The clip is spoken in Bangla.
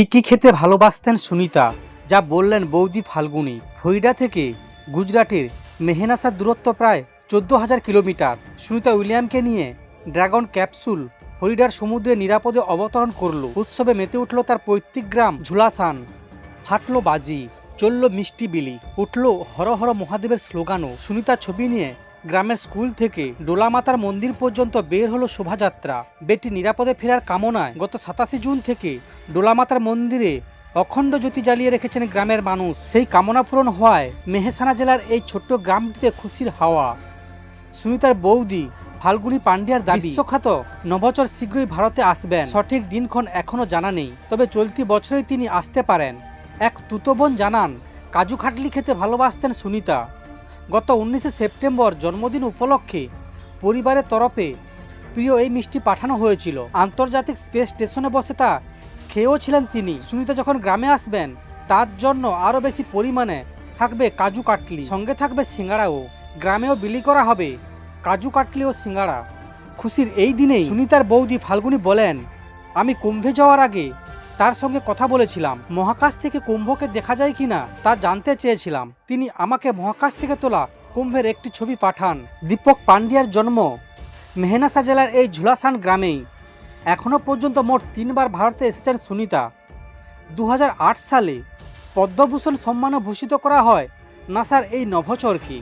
কি খেতে ভালোবাসতেন সুনিতা, যা বললেন বৌদি ফাল্গুনী। ফ্লোরিডা থেকে গুজরাটের মেহনাসার দূরত্ব প্রায় 14,000 কিলোমিটার। সুনিতা উইলিয়ামকে নিয়ে ড্রাগন ক্যাপসুল ফ্লোরিডার সমুদ্রে নিরাপদে অবতরণ করল। উৎসবে মেতে উঠল তার পৈতৃক গ্রাম ঝুলাসান। ফাটলো বাজি, চলল মিষ্টি বিলি, উঠল হর হর মহাদেবের স্লোগানও। সুনিতার ছবি নিয়ে গ্রামের স্কুল থেকে ডোলামাতার মন্দির পর্যন্ত বের হলো শোভাযাত্রা। বেটি নিরাপদে ফেরার কামনায় গত 27 জুন থেকে ডোলামাতার মন্দিরে অখণ্ড জ্যোতি জ্বালিয়ে রেখেছেন গ্রামের মানুষ। সেই কামনা পূরণ হওয়ায় মেহসানা জেলার এই ছোট্ট গ্রামটিতে খুশির হাওয়া। সুনিতার বৌদি ফাল্গুনী পান্ডিয়ার দাবি, বিশ্বখ্যাত নভোচর শীঘ্রই ভারতে আসবেন। সঠিক দিনক্ষণ এখনও জানা নেই, তবে চলতি বছরেই তিনি আসতে পারেন। এক তুতো বোন জানান, কাজু খাটলি খেতে ভালোবাসতেন সুনিতা। গত 19শে সেপ্টেম্বর জন্মদিন উপলক্ষে পরিবারের তরফে প্রিয় এই মিষ্টি পাঠানো হয়েছিল। আন্তর্জাতিক স্পেস স্টেশনে বসে তা খেয়েও ছিলেন তিনি। সুনিতা যখন গ্রামে আসবেন তার জন্য আরও বেশি পরিমাণে থাকবে কাজু কাটলি, সঙ্গে থাকবে সিঙ্গাড়াও। গ্রামেও বিলি করা হবে কাজু কাটলি ও সিঙ্গাড়া। খুশির এই দিনেই সুনিতার বৌদি ফাল্গুনী বলেন, আমি কুম্ভে যাওয়ার আগে তার সঙ্গে কথা বলেছিলাম। মহাকাশ থেকে কুম্ভকে দেখা যায় কিনা তা জানতে চেয়েছিলাম। তিনি আমাকে মহাকাশ থেকে তোলা কুম্ভের একটি ছবি পাঠান। দীপক পান্ডিয়ার জন্ম মেহনাসা জেলার এই ঝুলাসান গ্রামেই। এখনও পর্যন্ত মোট 3 বার ভারতে এসেছেন সুনিতা। 2008 সালে পদ্মভূষণ সম্মানে ভূষিত করা হয় নাসার এই নভোচরকে।